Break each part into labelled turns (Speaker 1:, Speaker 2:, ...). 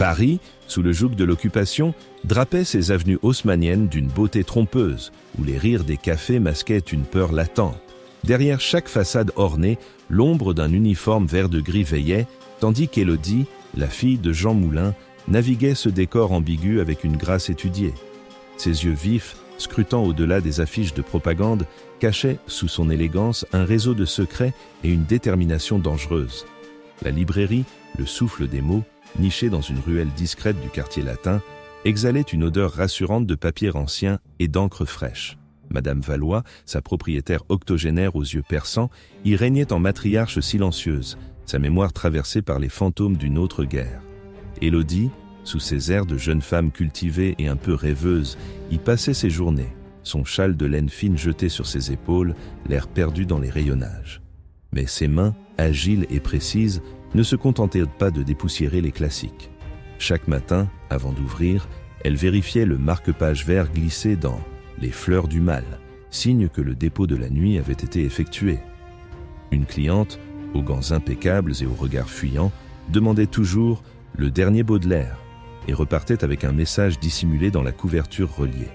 Speaker 1: Paris, sous le joug de l'occupation, drapait ses avenues haussmanniennes d'une beauté trompeuse, où les rires des cafés masquaient une peur latente. Derrière chaque façade ornée, l'ombre d'un uniforme vert de gris veillait, tandis qu'Élodie, la fille de Jean Moulin, naviguait ce décor ambigu avec une grâce étudiée. Ses yeux vifs, scrutant au-delà des affiches de propagande, cachaient, sous son élégance, un réseau de secrets et une détermination dangereuse. La librairie, le souffle des mots, nichée dans une ruelle discrète du quartier latin, exhalait une odeur rassurante de papier ancien et d'encre fraîche. Madame Valois, sa propriétaire octogénaire aux yeux perçants, y régnait en matriarche silencieuse, sa mémoire traversée par les fantômes d'une autre guerre. Élodie, sous ses airs de jeune femme cultivée et un peu rêveuse, y passait ses journées, son châle de laine fine jeté sur ses épaules, l'air perdu dans les rayonnages. Mais ses mains, agiles et précises, ne se contentaient pas de dépoussiérer les classiques. Chaque matin, avant d'ouvrir, elle vérifiait le marque-page vert glissé dans « Les fleurs du mal », signe que le dépôt de la nuit avait été effectué. Une cliente, aux gants impeccables et au regard fuyant, demandait toujours « le dernier Baudelaire » et repartait avec un message dissimulé dans la couverture reliée.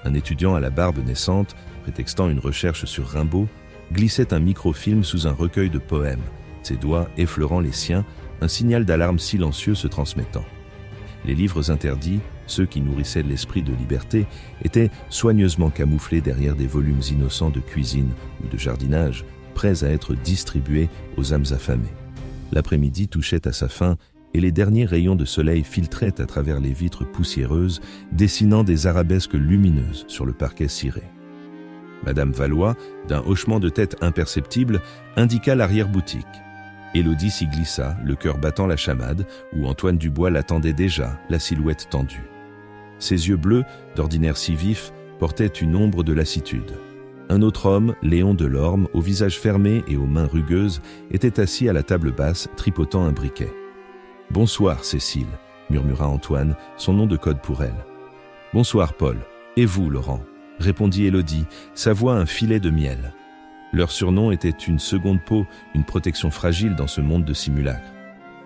Speaker 1: Un étudiant à la barbe naissante, prétextant une recherche sur Rimbaud, glissait un microfilm sous un recueil de poèmes, ses doigts effleurant les siens, un signal d'alarme silencieux se transmettant. Les livres interdits, ceux qui nourrissaient l'esprit de liberté, étaient soigneusement camouflés derrière des volumes innocents de cuisine ou de jardinage, prêts à être distribués aux âmes affamées. L'après-midi touchait à sa fin et les derniers rayons de soleil filtraient à travers les vitres poussiéreuses, dessinant des arabesques lumineuses sur le parquet ciré. Madame Valois, d'un hochement de tête imperceptible, indiqua l'arrière-boutique. Élodie s'y glissa, le cœur battant la chamade, où Antoine Dubois l'attendait déjà, la silhouette tendue. Ses yeux bleus, d'ordinaire si vifs, portaient une ombre de lassitude. Un autre homme, Léon Delorme, au visage fermé et aux mains rugueuses, était assis à la table basse, tripotant un briquet. « Bonsoir, Cécile », murmura Antoine, son nom de code pour elle. « Bonsoir, Paul. Et vous, Laurent ?» répondit Élodie, sa voix un filet de miel. Leur surnom était une seconde peau, une protection fragile dans ce monde de simulacres.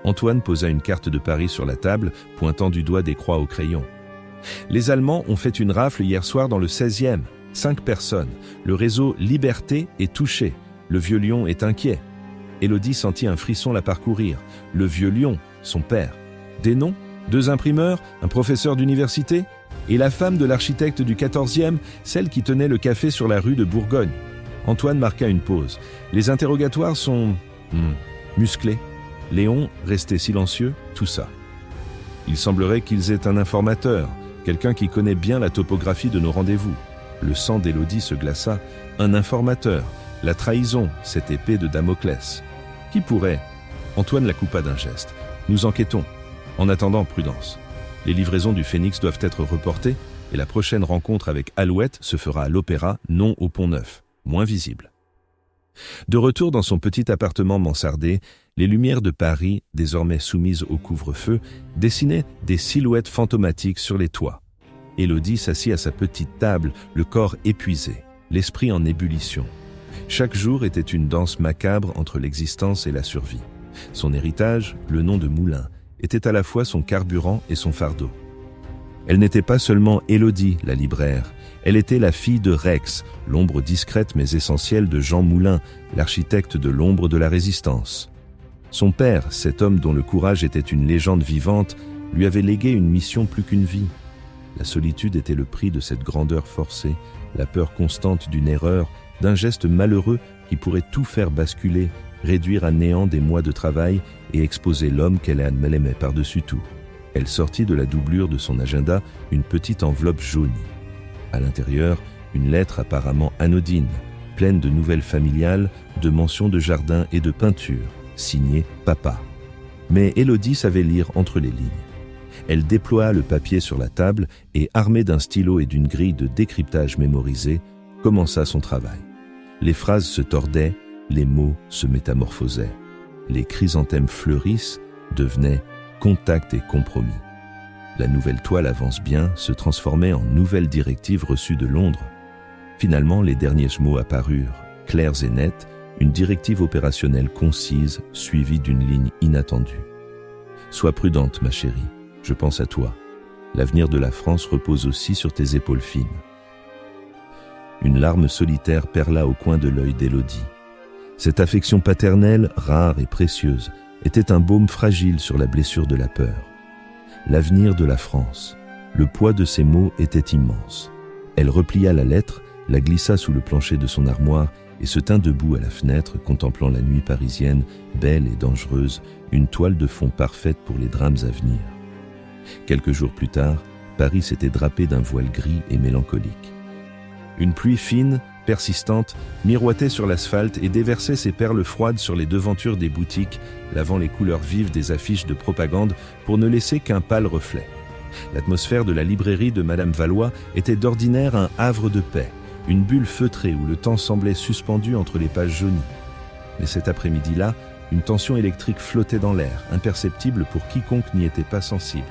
Speaker 1: Antoine posa une carte de Paris sur la table, pointant du doigt des croix au crayon. « Les Allemands ont fait une rafle hier soir dans le 16e. 5 personnes. Le réseau Liberté est touché. Le vieux lion est inquiet. » Élodie sentit un frisson la parcourir. Le vieux lion, son père. Des noms ? 2 imprimeurs, un professeur d'université ? Et la femme de l'architecte du 14e, celle qui tenait le café sur la rue de Bourgogne. Antoine marqua une pause. Les interrogatoires sont... musclés. Léon restait silencieux, tout ça. Il semblerait qu'ils aient un informateur, quelqu'un qui connaît bien la topographie de nos rendez-vous. Le sang d'Élodie se glaça. Un informateur, la trahison, cette épée de Damoclès. Qui pourrait ? Antoine la coupa d'un geste. Nous enquêtons. En attendant, prudence. Les livraisons du Phénix doivent être reportées et la prochaine rencontre avec Alouette se fera à l'Opéra, non au Pont-Neuf, moins visible. De retour dans son petit appartement mansardé, les lumières de Paris, désormais soumises au couvre-feu, dessinaient des silhouettes fantomatiques sur les toits. Élodie s'assit à sa petite table, le corps épuisé, l'esprit en ébullition. Chaque jour était une danse macabre entre l'existence et la survie. Son héritage, le nom de Moulin, était à la fois son carburant et son fardeau. Elle n'était pas seulement Élodie, la libraire, elle était la fille de Rex, l'ombre discrète mais essentielle de Jean Moulin, l'architecte de l'ombre de la Résistance. Son père, cet homme dont le courage était une légende vivante, lui avait légué une mission plus qu'une vie. La solitude était le prix de cette grandeur forcée, la peur constante d'une erreur, d'un geste malheureux qui pourrait tout faire basculer, réduire à néant des mois de travail et exposer l'homme qu'elle aimait par-dessus tout. Elle sortit de la doublure de son agenda une petite enveloppe jaunie. À l'intérieur, une lettre apparemment anodine, pleine de nouvelles familiales, de mentions de jardin et de peinture, signée « Papa ». Mais Élodie savait lire entre les lignes. Elle déploya le papier sur la table et, armée d'un stylo et d'une grille de décryptage mémorisée, commença son travail. Les phrases se tordaient, les mots se métamorphosaient. Les chrysanthèmes fleurissent, devenaient contact et compromis. La nouvelle toile avance bien, se transformait en nouvelle directive reçue de Londres. Finalement, les derniers mots apparurent, clairs et nets, une directive opérationnelle concise, suivie d'une ligne inattendue. « Sois prudente, ma chérie. Je pense à toi. L'avenir de la France repose aussi sur tes épaules fines. » Une larme solitaire perla au coin de l'œil d'Élodie. Cette affection paternelle, rare et précieuse, était un baume fragile sur la blessure de la peur. L'avenir de la France. Le poids de ces mots était immense. Elle replia la lettre, la glissa sous le plancher de son armoire et se tint debout à la fenêtre, contemplant la nuit parisienne, belle et dangereuse, une toile de fond parfaite pour les drames à venir. Quelques jours plus tard, Paris s'était drapé d'un voile gris et mélancolique. Une pluie fine, persistante, miroitait sur l'asphalte et déversait ses perles froides sur les devantures des boutiques, lavant les couleurs vives des affiches de propagande pour ne laisser qu'un pâle reflet. L'atmosphère de la librairie de Madame Valois était d'ordinaire un havre de paix, une bulle feutrée où le temps semblait suspendu entre les pages jaunies. Mais cet après-midi-là, une tension électrique flottait dans l'air, imperceptible pour quiconque n'y était pas sensible.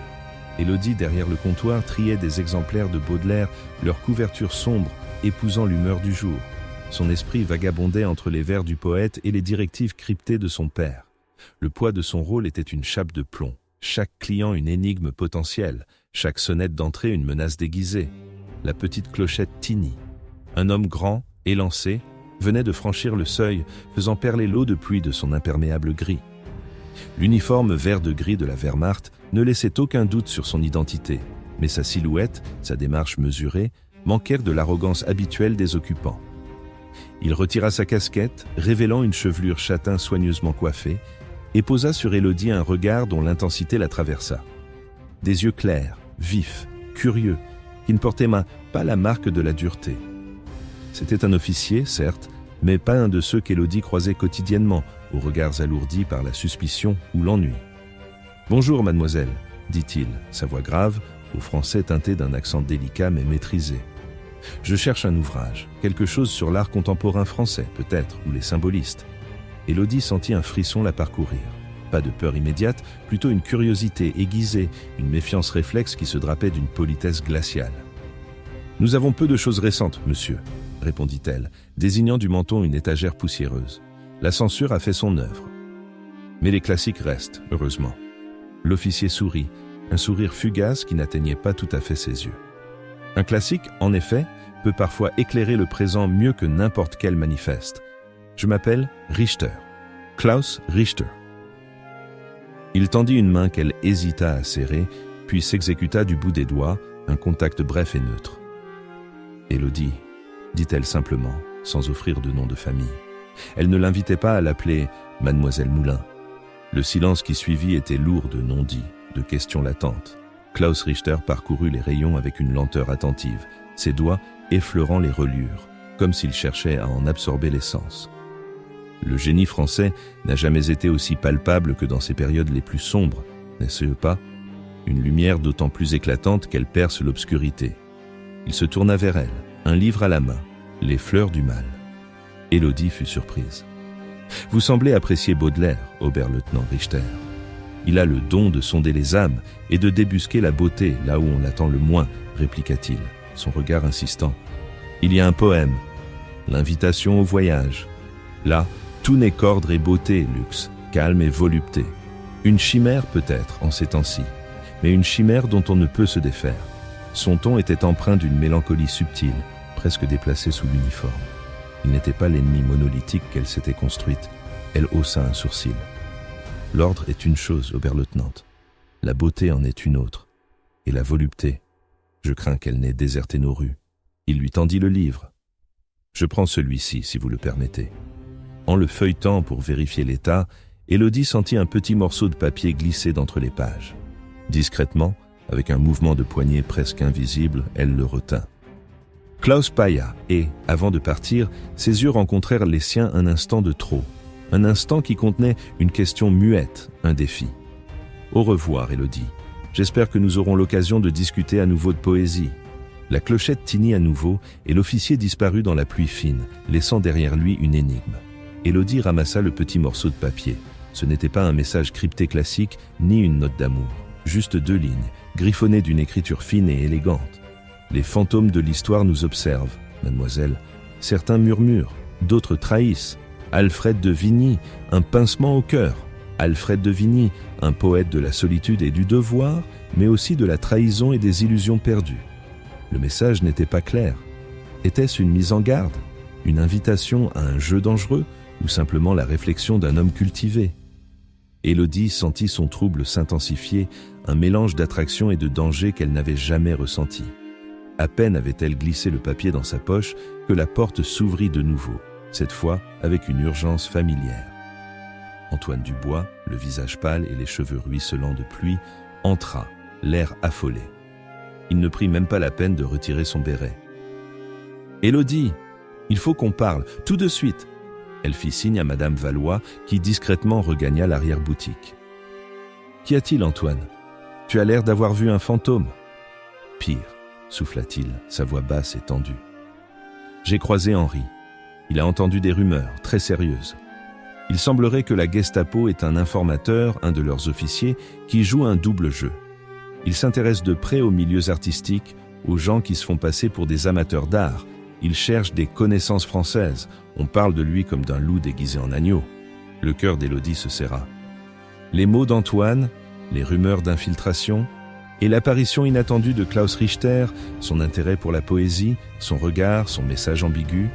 Speaker 1: Élodie, derrière le comptoir, triait des exemplaires de Baudelaire, leur couverture sombre, épousant l'humeur du jour. Son esprit vagabondait entre les vers du poète et les directives cryptées de son père. Le poids de son rôle était une chape de plomb. Chaque client une énigme potentielle, chaque sonnette d'entrée une menace déguisée. La petite clochette tinit. Un homme grand, élancé, venait de franchir le seuil, faisant perler l'eau de pluie de son imperméable gris. L'uniforme vert de gris de la Wehrmacht ne laissait aucun doute sur son identité, mais sa silhouette, sa démarche mesurée, manquèrent de l'arrogance habituelle des occupants. Il retira sa casquette, révélant une chevelure châtain soigneusement coiffée, et posa sur Élodie un regard dont l'intensité la traversa. Des yeux clairs, vifs, curieux, qui ne portaient pas la marque de la dureté. C'était un officier, certes, mais pas un de ceux qu'Élodie croisait quotidiennement, aux regards alourdis par la suspicion ou l'ennui. « Bonjour, mademoiselle », dit-il, sa voix grave, au français teinté d'un accent délicat mais maîtrisé. « Je cherche un ouvrage, quelque chose sur l'art contemporain français, peut-être, ou les symbolistes. » Élodie sentit un frisson la parcourir. Pas de peur immédiate, plutôt une curiosité aiguisée, une méfiance réflexe qui se drapait d'une politesse glaciale. « Nous avons peu de choses récentes, monsieur, » répondit-elle, désignant du menton une étagère poussiéreuse. La censure a fait son œuvre. Mais les classiques restent, heureusement. L'officier sourit, un sourire fugace qui n'atteignait pas tout à fait ses yeux. Un classique, en effet, peut parfois éclairer le présent mieux que n'importe quel manifeste. Je m'appelle Richter, Klaus Richter. Il tendit une main qu'elle hésita à serrer, puis s'exécuta du bout des doigts, un contact bref et neutre. Élodie, dit-elle simplement, sans offrir de nom de famille. Elle ne l'invitait pas à l'appeler Mademoiselle Moulin. Le silence qui suivit était lourd de non-dits, de questions latentes. Klaus Richter parcourut les rayons avec une lenteur attentive, ses doigts effleurant les reliures, comme s'il cherchait à en absorber l'essence. Le génie français n'a jamais été aussi palpable que dans ces périodes les plus sombres, n'est-ce pas? Une lumière d'autant plus éclatante qu'elle perce l'obscurité. Il se tourna vers elle, un livre à la main, Les fleurs du mal. Élodie fut surprise. « Vous semblez apprécier Baudelaire, Oberleutnant Richter. Il a le don de sonder les âmes et de débusquer la beauté là où on l'attend le moins, répliqua-t-il, son regard insistant. Il y a un poème, L'invitation au voyage. Là, tout n'est qu'ordre et beauté, luxe, calme et volupté. Une chimère peut-être en ces temps-ci, mais une chimère dont on ne peut se défaire. Son ton était empreint d'une mélancolie subtile, presque déplacée sous l'uniforme. Il n'était pas l'ennemi monolithique qu'elle s'était construite. Elle haussa un sourcil. L'ordre est une chose, Oberleutnant. La beauté en est une autre. Et la volupté, je crains qu'elle n'ait déserté nos rues. Il lui tendit le livre. Je prends celui-ci, si vous le permettez. En le feuilletant pour vérifier l'état, Élodie sentit un petit morceau de papier glisser d'entre les pages. Discrètement, avec un mouvement de poignet presque invisible, elle le retint. Klaus pâilla et, avant de partir, ses yeux rencontrèrent les siens un instant de trop. Un instant qui contenait une question muette, un défi. « Au revoir, Élodie. J'espère que nous aurons l'occasion de discuter à nouveau de poésie. » La clochette tinnit à nouveau et l'officier disparut dans la pluie fine, laissant derrière lui une énigme. Élodie ramassa le petit morceau de papier. Ce n'était pas un message crypté classique, ni une note d'amour. Juste 2 lignes, griffonnées d'une écriture fine et élégante. Les fantômes de l'histoire nous observent, mademoiselle. Certains murmurent, d'autres trahissent. Alfred de Vigny, un pincement au cœur. Alfred de Vigny, un poète de la solitude et du devoir, mais aussi de la trahison et des illusions perdues. Le message n'était pas clair. Était-ce une mise en garde, une invitation à un jeu dangereux ou simplement la réflexion d'un homme cultivé? Élodie sentit son trouble s'intensifier, un mélange d'attraction et de danger qu'elle n'avait jamais ressenti. À peine avait-elle glissé le papier dans sa poche que la porte s'ouvrit de nouveau, cette fois avec une urgence familière. Antoine Dubois, le visage pâle et les cheveux ruisselants de pluie, entra, l'air affolé. Il ne prit même pas la peine de retirer son béret. « Élodie, il faut qu'on parle, tout de suite !» Elle fit signe à Madame Valois, qui discrètement regagna l'arrière-boutique. « Qu'y a-t-il, Antoine? Tu as l'air d'avoir vu un fantôme. »« Pire, souffla-t-il, sa voix basse et tendue. J'ai croisé Henri. Il a entendu des rumeurs, très sérieuses. Il semblerait que la Gestapo est un informateur, un de leurs officiers, qui joue un double jeu. Il s'intéresse de près aux milieux artistiques, aux gens qui se font passer pour des amateurs d'art. Il cherche des connaissances françaises. On parle de lui comme d'un loup déguisé en agneau. » Le cœur d'Élodie se serra. Les mots d'Antoine, les rumeurs d'infiltration, et l'apparition inattendue de Klaus Richter, son intérêt pour la poésie, son regard, son message ambigu,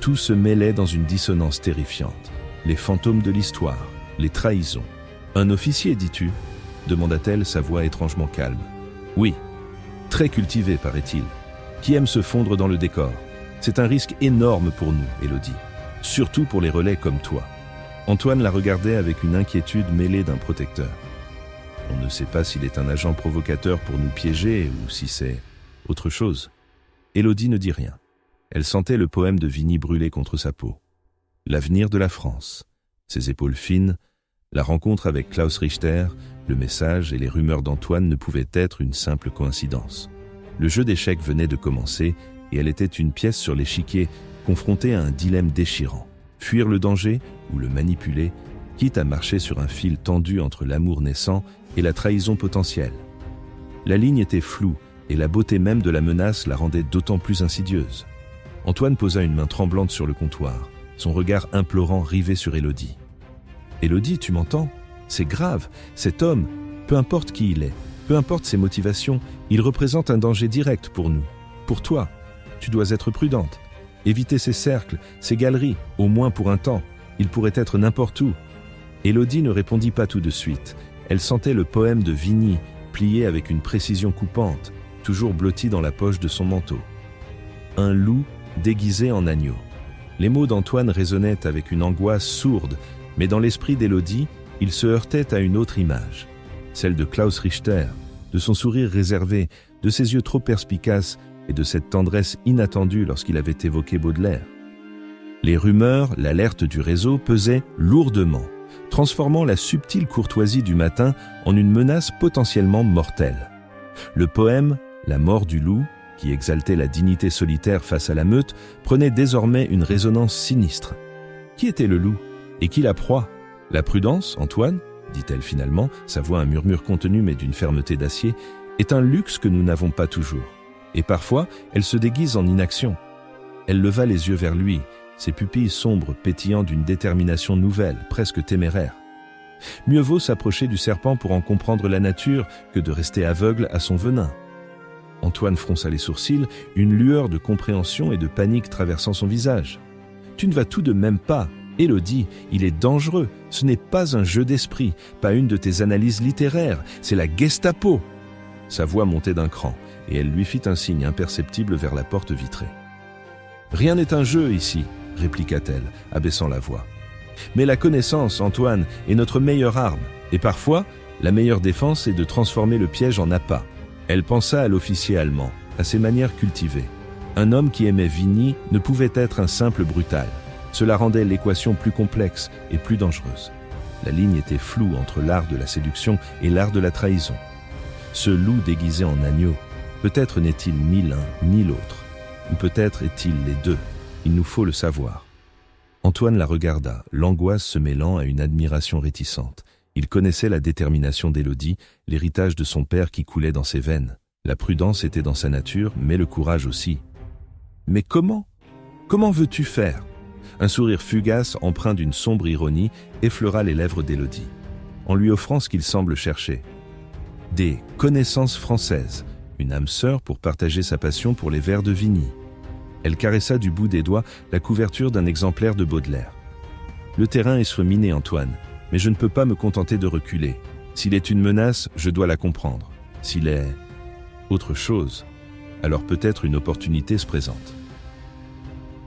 Speaker 1: tout se mêlait dans une dissonance terrifiante. Les fantômes de l'histoire, les trahisons. « Un officier, dis-tu » demanda-t-elle, sa voix étrangement calme. « Oui, très cultivé, paraît-il, qui aime se fondre dans le décor. C'est un risque énorme pour nous, Élodie, surtout pour les relais comme toi. » Antoine la regardait avec une inquiétude mêlée d'un protecteur. On ne sait pas s'il est un agent provocateur pour nous piéger ou si c'est autre chose. Élodie ne dit rien. Elle sentait le poème de Vigny brûler contre sa peau. L'avenir de la France, ses épaules fines, la rencontre avec Klaus Richter, le message et les rumeurs d'Antoine ne pouvaient être une simple coïncidence. Le jeu d'échecs venait de commencer et elle était une pièce sur l'échiquier, confrontée à un dilemme déchirant. Fuir le danger ou le manipuler, quitte à marcher sur un fil tendu entre l'amour naissant et la trahison potentielle. La ligne était floue et la beauté même de la menace la rendait d'autant plus insidieuse. Antoine posa une main tremblante sur le comptoir, son regard implorant rivé sur Élodie. « Élodie, tu m'entends? C'est grave. Cet homme, peu importe qui il est, peu importe ses motivations, il représente un danger direct pour nous. Pour toi, tu dois être prudente. Éviter ces cercles, ces galeries, au moins pour un temps. Il pourrait être n'importe où. » Élodie ne répondit pas tout de suite. Elle sentait le poème de Vigny, plié avec une précision coupante, toujours blotti dans la poche de son manteau. Un loup déguisé en agneau. Les mots d'Antoine résonnaient avec une angoisse sourde, mais dans l'esprit d'Élodie, il se heurtait à une autre image, celle de Klaus Richter, de son sourire réservé, de ses yeux trop perspicaces et de cette tendresse inattendue lorsqu'il avait évoqué Baudelaire. Les rumeurs, l'alerte du réseau pesaient lourdement, transformant la subtile courtoisie du matin en une menace potentiellement mortelle. Le poème « La mort du loup », qui exaltait la dignité solitaire face à la meute, prenait désormais une résonance sinistre. Qui était le loup? Et qui la proie? La prudence, Antoine, dit-elle finalement, sa voix un murmure contenu mais d'une fermeté d'acier, est un luxe que nous n'avons pas toujours. Et parfois, elle se déguise en inaction. Elle leva les yeux vers lui, ses pupilles sombres pétillant d'une détermination nouvelle, presque téméraire. Mieux vaut s'approcher du serpent pour en comprendre la nature que de rester aveugle à son venin. Antoine fronça les sourcils, une lueur de compréhension et de panique traversant son visage. « Tu ne vas tout de même pas, Élodie, il est dangereux. Ce n'est pas un jeu d'esprit, pas une de tes analyses littéraires, c'est la Gestapo !» Sa voix montait d'un cran, et elle lui fit un signe imperceptible vers la porte vitrée. « Rien n'est un jeu ici, » répliqua-t-elle, abaissant la voix. « Mais la connaissance, Antoine, est notre meilleure arme, et parfois, la meilleure défense est de transformer le piège en appât. » Elle pensa à l'officier allemand, à ses manières cultivées. Un homme qui aimait Vigny ne pouvait être un simple brutal. Cela rendait l'équation plus complexe et plus dangereuse. La ligne était floue entre l'art de la séduction et l'art de la trahison. Ce loup déguisé en agneau, peut-être n'est-il ni l'un ni l'autre, ou peut-être est-il les deux. Il nous faut le savoir. Antoine la regarda, l'angoisse se mêlant à une admiration réticente. Il connaissait la détermination d'Élodie, l'héritage de son père qui coulait dans ses veines. La prudence était dans sa nature, mais le courage aussi. « Mais comment? Comment veux-tu faire ?» Un sourire fugace, empreint d'une sombre ironie, effleura les lèvres d'Élodie. en lui offrant ce qu'il semble chercher. Des connaissances françaises, une âme sœur pour partager sa passion pour les vers de Vigny. Elle caressa du bout des doigts la couverture d'un exemplaire de Baudelaire. Le terrain est surminé, Antoine, mais je ne peux pas me contenter de reculer. S'il est une menace, je dois la comprendre. S'il est autre chose, alors peut-être une opportunité se présente.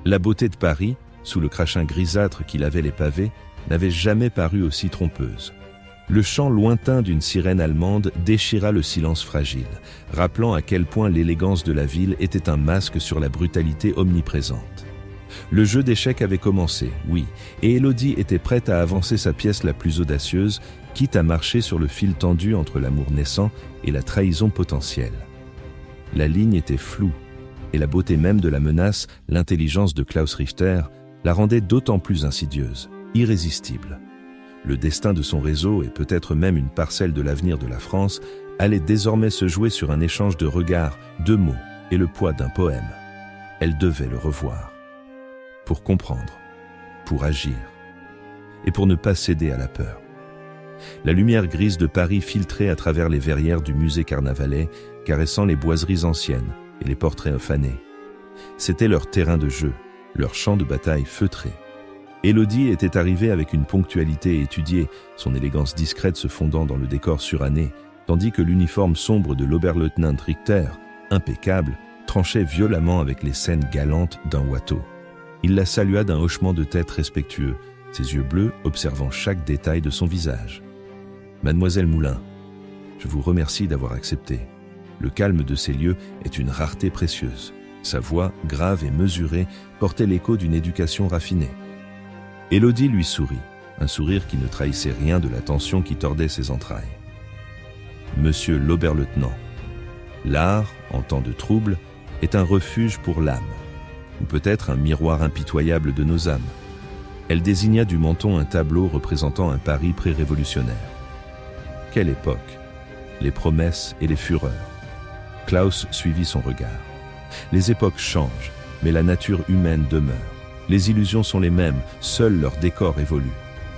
Speaker 1: La beauté de Paris, sous le crachin grisâtre qui lavait les pavés, n'avait jamais paru aussi trompeuse. Le chant lointain d'une sirène allemande déchira le silence fragile, rappelant à quel point l'élégance de la ville était un masque sur la brutalité omniprésente. Le jeu d'échecs avait commencé, oui, et Élodie était prête à avancer sa pièce la plus audacieuse, quitte à marcher sur le fil tendu entre l'amour naissant et la trahison potentielle. La ligne était floue, et la beauté même de la menace, l'intelligence de Klaus Richter, la rendait d'autant plus insidieuse, irrésistible. Le destin de son réseau, et peut-être même une parcelle de l'avenir de la France, allait désormais se jouer sur un échange de regards, de mots et le poids d'un poème. Elle devait le revoir. Pour comprendre, pour agir, et pour ne pas céder à la peur. La lumière grise de Paris filtrait à travers les verrières du musée Carnavalet, caressant les boiseries anciennes et les portraits fanés. C'était leur terrain de jeu, leur champ de bataille feutré. Élodie était arrivée avec une ponctualité étudiée, son élégance discrète se fondant dans le décor suranné, tandis que l'uniforme sombre de l'Oberleutnant Richter, impeccable, tranchait violemment avec les scènes galantes d'un Watteau. Il la salua d'un hochement de tête respectueux, ses yeux bleus observant chaque détail de son visage. « Mademoiselle Moulin, je vous remercie d'avoir accepté. Le calme de ces lieux est une rareté précieuse. » Sa voix, grave et mesurée, portait l'écho d'une éducation raffinée. Élodie lui sourit, un sourire qui ne trahissait rien de la tension qui tordait ses entrailles. « Monsieur l'Oberleutnant, l'art, en temps de trouble, est un refuge pour l'âme, ou peut-être un miroir impitoyable de nos âmes. » Elle désigna du menton un tableau représentant un Paris pré-révolutionnaire. Quelle époque! Les promesses et les fureurs. Klaus suivit son regard. Les époques changent, mais la nature humaine demeure. Les illusions sont les mêmes, seul leur décor évolue.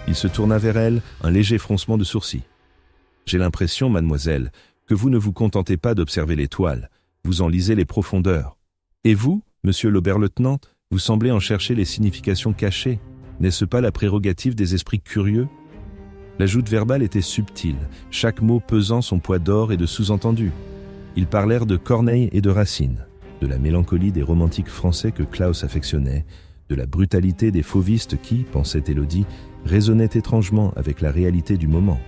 Speaker 1: Il se tourna vers elle, un léger froncement de sourcils. « J'ai l'impression, mademoiselle, que vous ne vous contentez pas d'observer l'étoile, vous en lisez les profondeurs. Et vous, monsieur l'Oberleutnant, vous semblez en chercher les significations cachées. N'est-ce pas la prérogative des esprits curieux ?» La joute verbale était subtile, chaque mot pesant son poids d'or et de sous-entendus. Ils parlèrent de Corneille et de Racine, de la mélancolie des romantiques français que Klaus affectionnait, de la brutalité des fauvistes qui, pensait Élodie, résonnait étrangement avec la réalité du moment.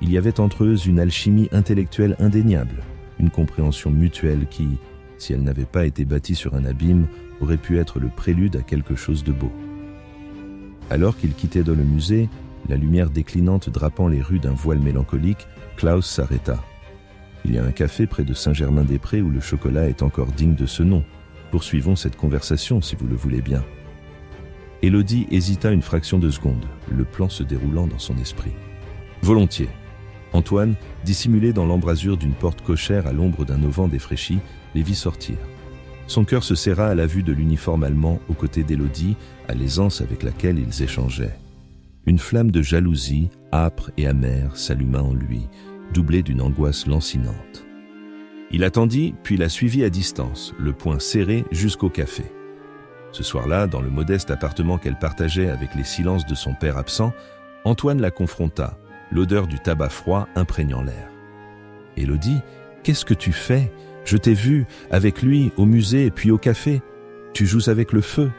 Speaker 1: Il y avait entre eux une alchimie intellectuelle indéniable, une compréhension mutuelle qui, si elle n'avait pas été bâtie sur un abîme, aurait pu être le prélude à quelque chose de beau. Alors qu'ils quittaient dans le musée, la lumière déclinante drapant les rues d'un voile mélancolique, Klaus s'arrêta. « Il y a un café près de Saint-Germain-des-Prés où le chocolat est encore digne de ce nom. Poursuivons cette conversation si vous le voulez bien. » Élodie hésita une fraction de seconde, le plan se déroulant dans son esprit. « Volontiers. » Antoine, dissimulé dans l'embrasure d'une porte cochère à l'ombre d'un auvent défraîchi, les vit sortir. Son cœur se serra à la vue de l'uniforme allemand aux côtés d'Élodie, à l'aisance avec laquelle ils échangeaient. Une flamme de jalousie, âpre et amère, s'alluma en lui, doublée d'une angoisse lancinante. Il attendit, puis la suivit à distance, le poing serré jusqu'au café. Ce soir-là, dans le modeste appartement qu'elle partageait avec les silences de son père absent, Antoine la confronta, l'odeur du tabac froid imprégnant l'air. « Élodie, qu'est-ce que tu fais ? Je t'ai vu, avec lui, au musée et puis au café. Tu joues avec le feu. »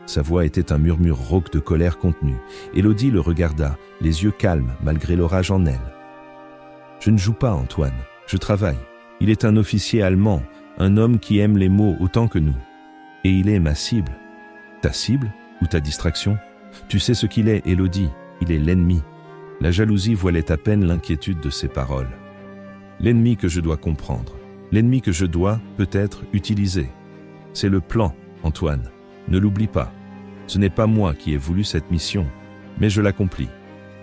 Speaker 1: Sa voix était un murmure rauque de colère contenue. Élodie le regarda, les yeux calmes malgré l'orage en elle. « Je ne joue pas, Antoine, je travaille. Il est un officier allemand, un homme qui aime les mots autant que nous. Et il est ma cible. » « Ta cible ou ta distraction ? Tu sais ce qu'il est, Élodie, il est l'ennemi. » La jalousie voilait à peine l'inquiétude de ses paroles. « L'ennemi que je dois comprendre, l'ennemi que je dois, peut-être, utiliser. C'est le plan, Antoine, ne l'oublie pas. Ce n'est pas moi qui ai voulu cette mission, mais je l'accomplis.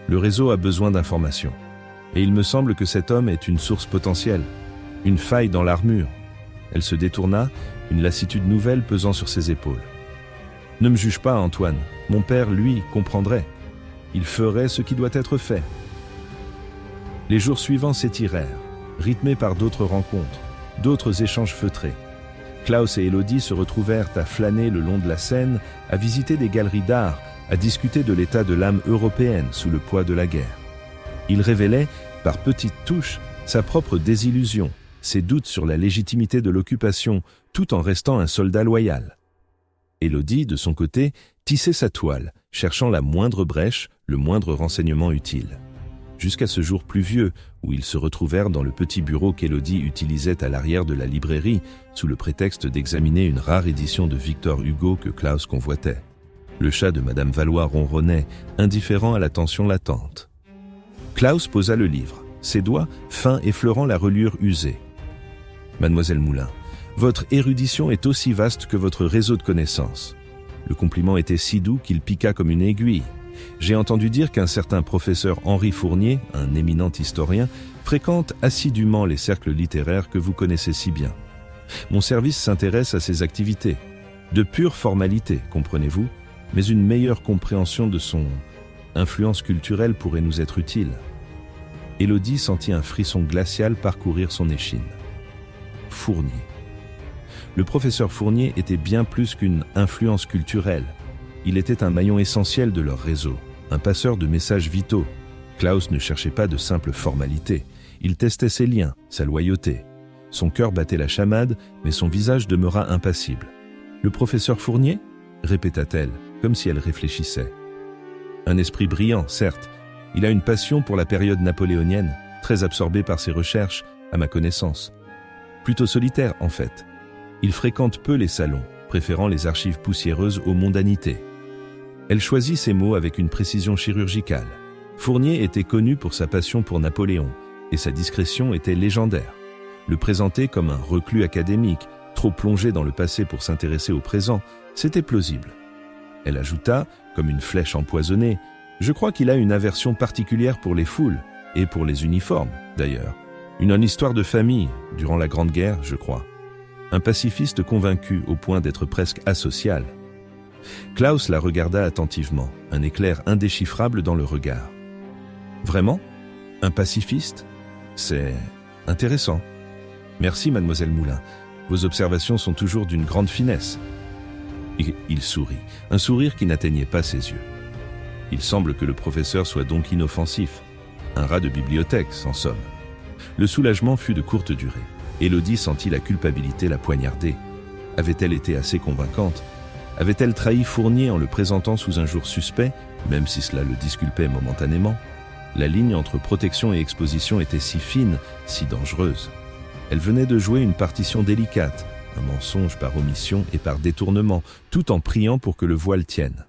Speaker 1: Le réseau a besoin d'informations. Et il me semble que cet homme est une source potentielle, une faille dans l'armure. » Elle se détourna, une lassitude nouvelle pesant sur ses épaules. « Ne me juge pas, Antoine. Mon père, lui, comprendrait. Il ferait ce qui doit être fait. Les jours suivants s'étirèrent, rythmés par d'autres rencontres, d'autres échanges feutrés. Klaus et Élodie se retrouvèrent à flâner le long de la Seine, à visiter des galeries d'art, à discuter de l'état de l'âme européenne sous le poids de la guerre. Il révélait, par petites touches, sa propre désillusion, ses doutes sur la légitimité de l'occupation, tout en restant un soldat loyal. Élodie, de son côté, tissait sa toile, cherchant la moindre brèche, le moindre renseignement utile. Jusqu'à ce jour pluvieux, où ils se retrouvèrent dans le petit bureau qu'Élodie utilisait à l'arrière de la librairie, sous le prétexte d'examiner une rare édition de Victor Hugo que Klaus convoitait. Le chat de Madame Valois ronronnait, indifférent à la tension latente. Klaus posa le livre, ses doigts fins effleurant la reliure usée. « Mademoiselle Moulin, votre érudition est aussi vaste que votre réseau de connaissances. » Le compliment était si doux qu'il piqua comme une aiguille. J'ai entendu dire qu'un certain professeur Henri Fournier, un éminent historien, fréquente assidûment les cercles littéraires que vous connaissez si bien. Mon service s'intéresse à ses activités. De pure formalité, comprenez-vous, mais une meilleure compréhension de son influence culturelle pourrait nous être utile. Élodie sentit un frisson glacial parcourir son échine. Fournier. Le professeur Fournier était bien plus qu'une influence culturelle. Il était un maillon essentiel de leur réseau, un passeur de messages vitaux. Klaus ne cherchait pas de simples formalités. Il testait ses liens, sa loyauté. Son cœur battait la chamade, mais son visage demeura impassible. « Le professeur Fournier ?» répéta-t-elle, comme si elle réfléchissait. Un esprit brillant, certes. Il a une passion pour la période napoléonienne, très absorbé par ses recherches, à ma connaissance. Plutôt solitaire, en fait. Il fréquente peu les salons, préférant les archives poussiéreuses aux mondanités. Elle choisit ses mots avec une précision chirurgicale. Fournier était connu pour sa passion pour Napoléon, et sa discrétion était légendaire. Le présenter comme un reclus académique, trop plongé dans le passé pour s'intéresser au présent, c'était plausible. Elle ajouta, comme une flèche empoisonnée, « Je crois qu'il a une aversion particulière pour les foules, et pour les uniformes, d'ailleurs. Une histoire de famille, durant la Grande Guerre, je crois. Un pacifiste convaincu au point d'être presque asocial. » Klaus la regarda attentivement, un éclair indéchiffrable dans le regard. « Vraiment ? Un pacifiste ? C'est intéressant. Merci, mademoiselle Moulin. Vos observations sont toujours d'une grande finesse. » Il sourit, un sourire qui n'atteignait pas ses yeux. Il semble que le professeur soit donc inoffensif. Un rat de bibliothèque, en somme. Le soulagement fut de courte durée. Élodie sentit la culpabilité la poignarder. Avait-elle été assez convaincante ? Avait-elle trahi Fournier en le présentant sous un jour suspect, même si cela le disculpait momentanément ? La ligne entre protection et exposition était si fine, si dangereuse. Elle venait de jouer une partition délicate, un mensonge par omission et par détournement, tout en priant pour que le voile tienne.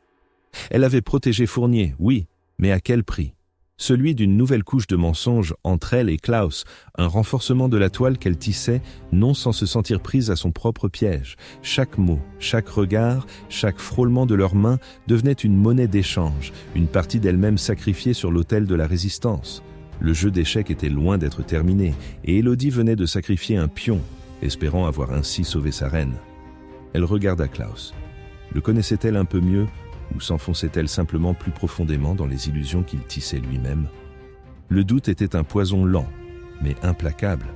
Speaker 1: Elle avait protégé Fournier, oui, mais à quel prix ? Celui d'une nouvelle couche de mensonges entre elle et Klaus, un renforcement de la toile qu'elle tissait, non sans se sentir prise à son propre piège. Chaque mot, chaque regard, chaque frôlement de leurs mains devenait une monnaie d'échange, une partie d'elle-même sacrifiée sur l'autel de la résistance. Le jeu d'échecs était loin d'être terminé, et Élodie venait de sacrifier un pion, espérant avoir ainsi sauvé sa reine. Elle regarda Klaus. Le connaissait-elle un peu mieux, ou s'enfonçait-elle simplement plus profondément dans les illusions qu'il tissait lui-même ? Le doute était un poison lent, mais implacable.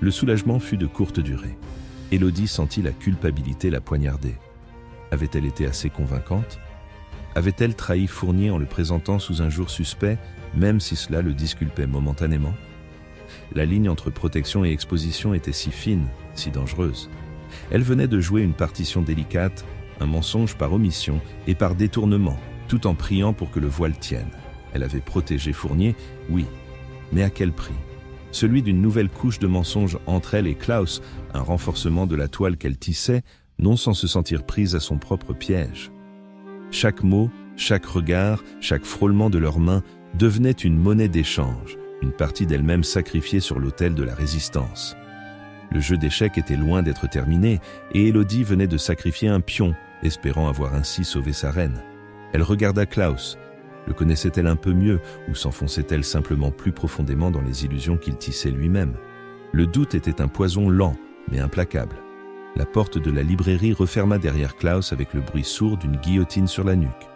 Speaker 1: Le soulagement fut de courte durée. Élodie sentit la culpabilité la poignarder. Avait-elle été assez convaincante ? Avait-elle trahi Fournier en le présentant sous un jour suspect, même si cela le disculpait momentanément ? La ligne entre protection et exposition était si fine, si dangereuse. Elle venait de jouer une partition délicate, un mensonge par omission et par détournement, tout en priant pour que le voile tienne. Elle avait protégé Fournier, oui, mais à quel prix ? Celui d'une nouvelle couche de mensonges entre elle et Klaus, un renforcement de la toile qu'elle tissait, non sans se sentir prise à son propre piège. Chaque mot, chaque regard, chaque frôlement de leurs mains devenait une monnaie d'échange, une partie d'elle-même sacrifiée sur l'autel de la résistance. Le jeu d'échecs était loin d'être terminé, et Élodie venait de sacrifier un pion, espérant avoir ainsi sauvé sa reine. Elle regarda Klaus. Le connaissait-elle un peu mieux, ou s'enfonçait-elle simplement plus profondément dans les illusions qu'il tissait lui-même ? Le doute était un poison lent, mais implacable. La porte de la librairie referma derrière Klaus avec le bruit sourd d'une guillotine sur la nuque.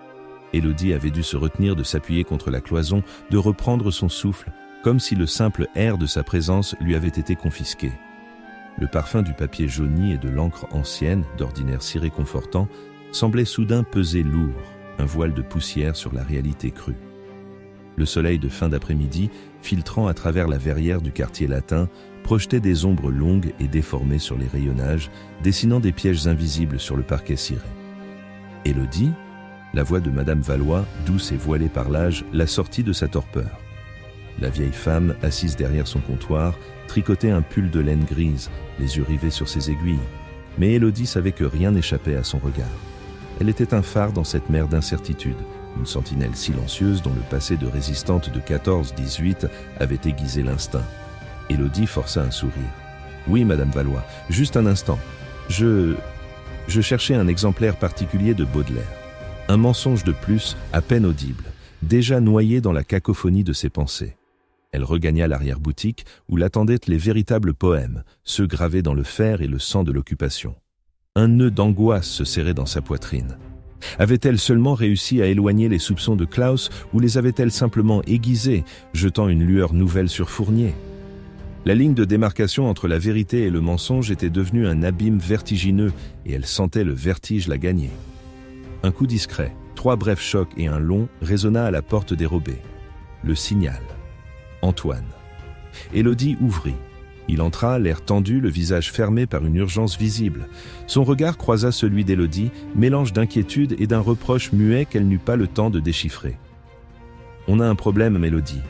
Speaker 1: Élodie avait dû se retenir de s'appuyer contre la cloison, de reprendre son souffle, comme si le simple air de sa présence lui avait été confisqué. Le parfum du papier jauni et de l'encre ancienne, d'ordinaire si réconfortant, semblait soudain peser lourd, un voile de poussière sur la réalité crue. Le soleil de fin d'après-midi, filtrant à travers la verrière du quartier latin, projetait des ombres longues et déformées sur les rayonnages, dessinant des pièges invisibles sur le parquet ciré. Élodie, la voix de Madame Valois, douce et voilée par l'âge, la sortit de sa torpeur. La vieille femme, assise derrière son comptoir, tricotait un pull de laine grise, les yeux rivés sur ses aiguilles. Mais Élodie savait que rien n'échappait à son regard. Elle était un phare dans cette mer d'incertitude, une sentinelle silencieuse dont le passé de résistante de 14-18 avait aiguisé l'instinct. Élodie força un sourire. « Oui, Madame Valois, juste un instant. Je cherchais un exemplaire particulier de Baudelaire. Un mensonge de plus, à peine audible, déjà noyé dans la cacophonie de ses pensées. » Elle regagna l'arrière-boutique où l'attendaient les véritables poèmes, ceux gravés dans le fer et le sang de l'occupation. Un nœud d'angoisse se serrait dans sa poitrine. Avait-elle seulement réussi à éloigner les soupçons de Klaus ou les avait-elle simplement aiguisés, jetant une lueur nouvelle sur Fournier? La ligne de démarcation entre la vérité et le mensonge était devenue un abîme vertigineux et elle sentait le vertige la gagner. Un coup discret, 3 brefs chocs et un long résonna à la porte dérobée. Le signal. Antoine. Élodie ouvrit. Il entra, l'air tendu, le visage fermé par une urgence visible. Son regard croisa celui d'Élodie, mélange d'inquiétude et d'un reproche muet qu'elle n'eut pas le temps de déchiffrer. « On a un problème, Élodie, »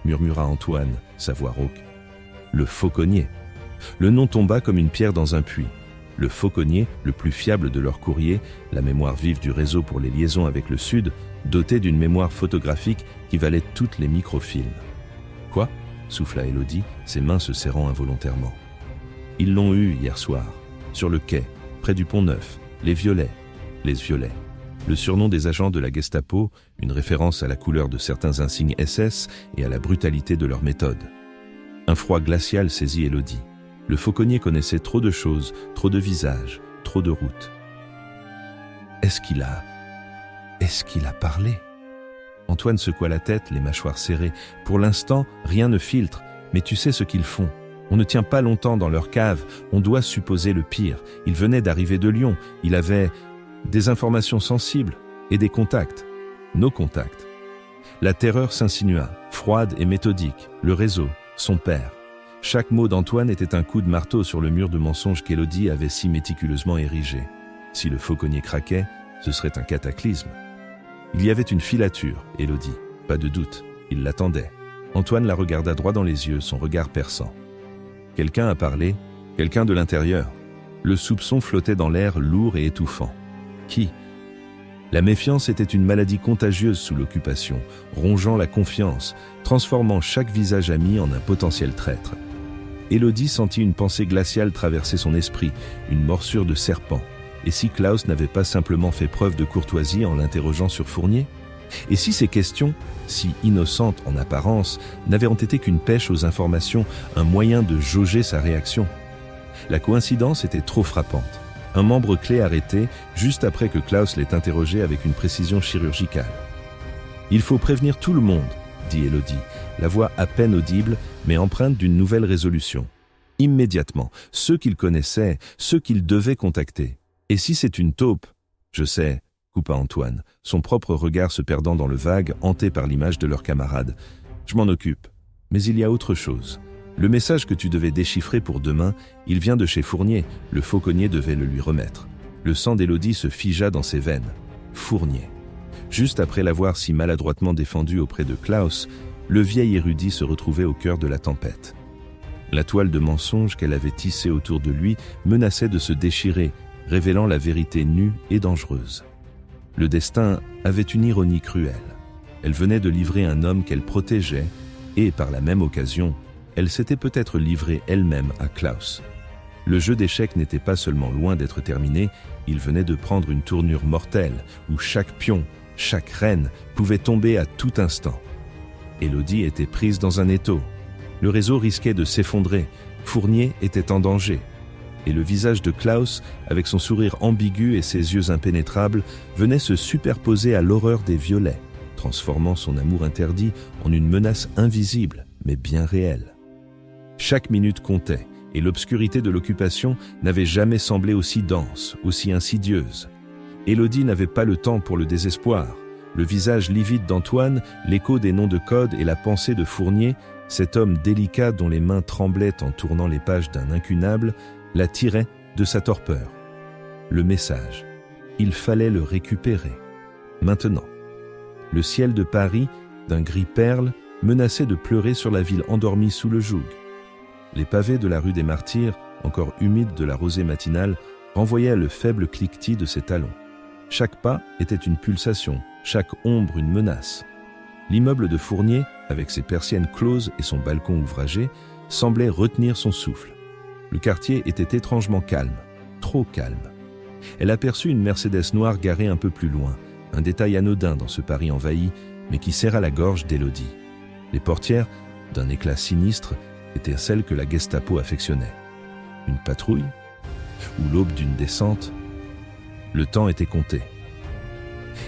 Speaker 1: murmura Antoine, sa voix rauque. « Le fauconnier. » Le nom tomba comme une pierre dans un puits. Le fauconnier, le plus fiable de leur courrier, la mémoire vive du réseau pour les liaisons avec le Sud, doté d'une mémoire photographique qui valait toutes les microfilms. « Quoi ?» souffla Élodie, ses mains se serrant involontairement. « Ils l'ont eu hier soir, sur le quai, près du Pont-Neuf, les violets. Le surnom des agents de la Gestapo, une référence à la couleur de certains insignes SS et à la brutalité de leur méthode. Un froid glacial saisit Élodie. Le fauconnier connaissait trop de choses, trop de visages, trop de routes. Est-ce qu'il a parlé ? Antoine secoua la tête, les mâchoires serrées. Pour l'instant, rien ne filtre, mais tu sais ce qu'ils font. On ne tient pas longtemps dans leur cave, on doit supposer le pire. Il venait d'arriver de Lyon, il avait des informations sensibles et des contacts. Nos contacts. La terreur s'insinua, froide et méthodique. Le réseau, son père. Chaque mot d'Antoine était un coup de marteau sur le mur de mensonges qu'Élodie avait si méticuleusement érigé. Si le fauconnier craquait, ce serait un cataclysme. Il y avait une filature, Élodie, pas de doute, il l'attendait. Antoine la regarda droit dans les yeux, son regard perçant. Quelqu'un a parlé, quelqu'un de l'intérieur. Le soupçon flottait dans l'air lourd et étouffant. Qui ? La méfiance était une maladie contagieuse sous l'occupation, rongeant la confiance, transformant chaque visage ami en un potentiel traître. Élodie sentit une pensée glaciale traverser son esprit, une morsure de serpent. Et si Klaus n'avait pas simplement fait preuve de courtoisie en l'interrogeant sur Fournier ? Et si ces questions, si innocentes en apparence, n'avaient été qu'une pêche aux informations, un moyen de jauger sa réaction ? La coïncidence était trop frappante. Un membre clé arrêté, juste après que Klaus l'ait interrogé avec une précision chirurgicale. « Il faut prévenir tout le monde », dit Élodie, la voix à peine audible, mais empreinte d'une nouvelle résolution. Immédiatement, ceux qu'il connaissait, ceux qu'il devait contacter. Et si c'est une taupe ? Je sais, coupa Antoine, son propre regard se perdant dans le vague, hanté par l'image de leur camarade. Je m'en occupe. Mais il y a autre chose. Le message que tu devais déchiffrer pour demain, il vient de chez Fournier. Le fauconnier devait le lui remettre. Le sang d'Élodie se figea dans ses veines. Fournier. Juste après l'avoir si maladroitement défendu auprès de Klaus, le vieil érudit se retrouvait au cœur de la tempête. La toile de mensonges qu'elle avait tissée autour de lui menaçait de se déchirer, révélant la vérité nue et dangereuse. Le destin avait une ironie cruelle. Elle venait de livrer un homme qu'elle protégeait et, par la même occasion, elle s'était peut-être livrée elle-même à Klaus. Le jeu d'échecs n'était pas seulement loin d'être terminé, il venait de prendre une tournure mortelle où chaque pion, chaque reine pouvait tomber à tout instant. Élodie était prise dans un étau. Le réseau risquait de s'effondrer. Fournier était en danger. Et le visage de Klaus, avec son sourire ambigu et ses yeux impénétrables, venait se superposer à l'horreur des violets, transformant son amour interdit en une menace invisible, mais bien réel. Chaque minute comptait, et l'obscurité de l'occupation n'avait jamais semblé aussi dense, aussi insidieuse. Élodie n'avait pas le temps pour le désespoir. Le visage livide d'Antoine, l'écho des noms de code et la pensée de Fournier, cet homme délicat dont les mains tremblaient en tournant les pages d'un incunable, la tiraient de sa torpeur. Le message. Il fallait le récupérer. Maintenant. Le ciel de Paris, d'un gris perle, menaçait de pleurer sur la ville endormie sous le joug. Les pavés de la rue des Martyrs, encore humides de la rosée matinale, renvoyaient le faible cliquetis de ses talons. Chaque pas était une pulsation, chaque ombre une menace. L'immeuble de Fournier, avec ses persiennes closes et son balcon ouvragé, semblait retenir son souffle. Le quartier était étrangement calme, trop calme. Elle aperçut une Mercedes noire garée un peu plus loin, un détail anodin dans ce Paris envahi, mais qui serra la gorge d'Élodie. Les portières, d'un éclat sinistre, étaient celles que la Gestapo affectionnait. Une patrouille ? Ou l'aube d'une descente ? Le temps était compté.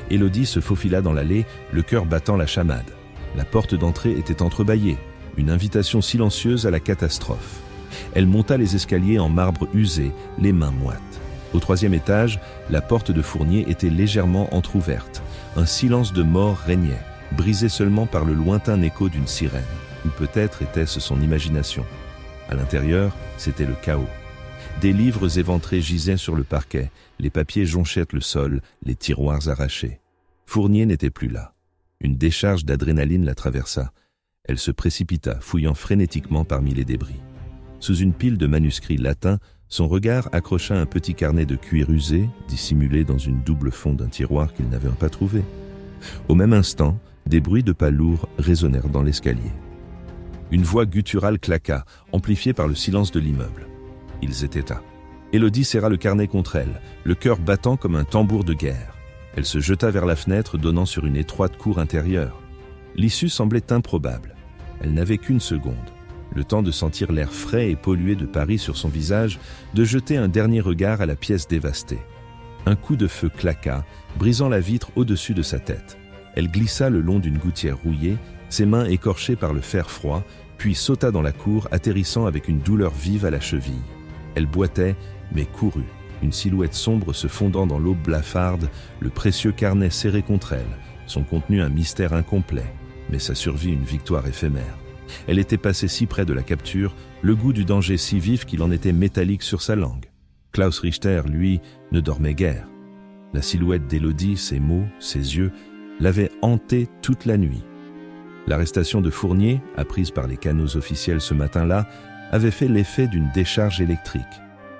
Speaker 1: Élodie se faufila dans l'allée, le cœur battant la chamade. La porte d'entrée était entrebâillée, une invitation silencieuse à la catastrophe. Elle monta les escaliers en marbre usé, les mains moites. Au 3e étage, la porte de Fournier était légèrement entr'ouverte. Un silence de mort régnait, brisé seulement par le lointain écho d'une sirène. Ou peut-être était-ce son imagination. À l'intérieur, c'était le chaos. Des livres éventrés gisaient sur le parquet, les papiers jonchaient le sol, les tiroirs arrachés. Fournier n'était plus là. Une décharge d'adrénaline la traversa. Elle se précipita, fouillant frénétiquement parmi les débris. Sous une pile de manuscrits latins, son regard accrocha un petit carnet de cuir usé, dissimulé dans une double fond d'un tiroir qu'il n'avait pas trouvé. Au même instant, des bruits de pas lourds résonnèrent dans l'escalier. Une voix gutturale claqua, amplifiée par le silence de l'immeuble. Ils étaient là. Élodie serra le carnet contre elle, le cœur battant comme un tambour de guerre. Elle se jeta vers la fenêtre donnant sur une étroite cour intérieure. L'issue semblait improbable. Elle n'avait qu'une seconde. Le temps de sentir l'air frais et pollué de Paris sur son visage, de jeter un dernier regard à la pièce dévastée. Un coup de feu claqua, brisant la vitre au-dessus de sa tête. Elle glissa le long d'une gouttière rouillée, ses mains écorchées par le fer froid, puis sauta dans la cour, atterrissant avec une douleur vive à la cheville. Elle boitait, mais courut, une silhouette sombre se fondant dans l'aube blafarde, le précieux carnet serré contre elle, son contenu un mystère incomplet, mais sa survie une victoire éphémère. Elle était passée si près de la capture, le goût du danger si vif qu'il en était métallique sur sa langue. Klaus Richter, lui, ne dormait guère. La silhouette d'Élodie, ses mots, ses yeux, l'avait hanté toute la nuit. L'arrestation de Fournier, apprise par les canaux officiels ce matin-là, avait fait l'effet d'une décharge électrique.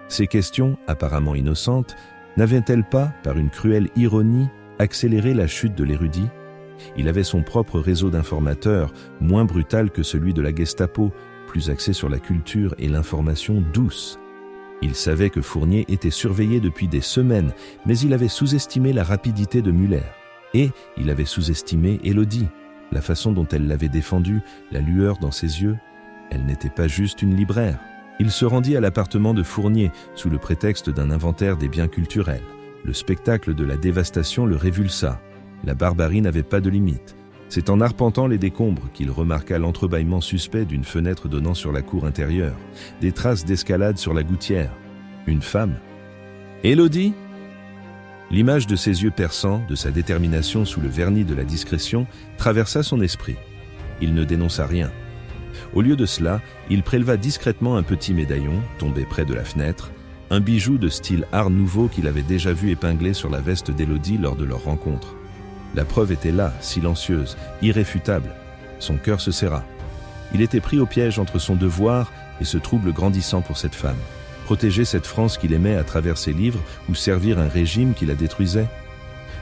Speaker 1: Ces questions, apparemment innocentes, n'avaient-elles pas, par une cruelle ironie, accéléré la chute de l'érudit ? Il avait son propre réseau d'informateurs, moins brutal que celui de la Gestapo, plus axé sur la culture et l'information douce. Il savait que Fournier était surveillé depuis des semaines, mais il avait sous-estimé la rapidité de Muller. Et il avait sous-estimé Élodie, la façon dont elle l'avait défendu, la lueur dans ses yeux. Elle n'était pas juste une libraire. Il se rendit à l'appartement de Fournier sous le prétexte d'un inventaire des biens culturels. Le spectacle de la dévastation le révulsa. La barbarie n'avait pas de limite. C'est en arpentant les décombres qu'il remarqua l'entrebâillement suspect d'une fenêtre donnant sur la cour intérieure, des traces d'escalade sur la gouttière. Une femme. « Élodie !» L'image de ses yeux perçants, de sa détermination sous le vernis de la discrétion, traversa son esprit. Il ne dénonça rien. Au lieu de cela, il préleva discrètement un petit médaillon, tombé près de la fenêtre, un bijou de style art nouveau qu'il avait déjà vu épinglé sur la veste d'Élodie lors de leur rencontre. La preuve était là, silencieuse, irréfutable. Son cœur se serra. Il était pris au piège entre son devoir et ce trouble grandissant pour cette femme. Protéger cette France qu'il aimait à travers ses livres ou servir un régime qui la détruisait.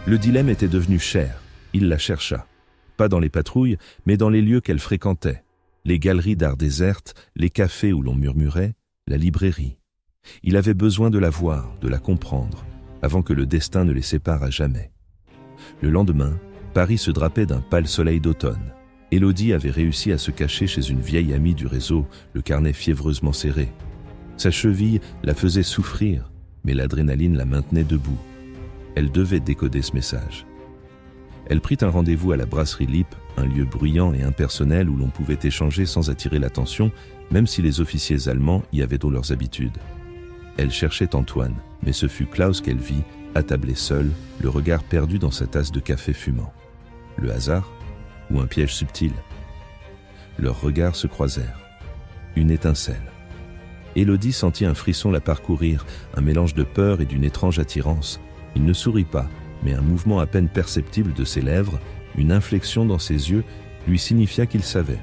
Speaker 1: Le dilemme était devenu cher. Il la chercha. Pas dans les patrouilles, mais dans les lieux qu'elle fréquentait. Les galeries d'art désertes, les cafés où l'on murmurait, la librairie. Il avait besoin de la voir, de la comprendre, avant que le destin ne les sépare à jamais. Le lendemain, Paris se drapait d'un pâle soleil d'automne. Élodie avait réussi à se cacher chez une vieille amie du réseau, le carnet fiévreusement serré. Sa cheville la faisait souffrir, mais l'adrénaline la maintenait debout. Elle devait décoder ce message. Elle prit un rendez-vous à la brasserie Lippe, un lieu bruyant et impersonnel où l'on pouvait échanger sans attirer l'attention, même si les officiers allemands y avaient dans leurs habitudes. Elle cherchait Antoine, mais ce fut Klaus qu'elle vit, attablé seul, le regard perdu dans sa tasse de café fumant. Le hasard ou un piège subtil? Leurs regards se croisèrent. Une étincelle. Élodie sentit un frisson la parcourir, un mélange de peur et d'une étrange attirance. Il ne sourit pas, mais un mouvement à peine perceptible de ses lèvres, une inflexion dans ses yeux, lui signifia qu'il savait.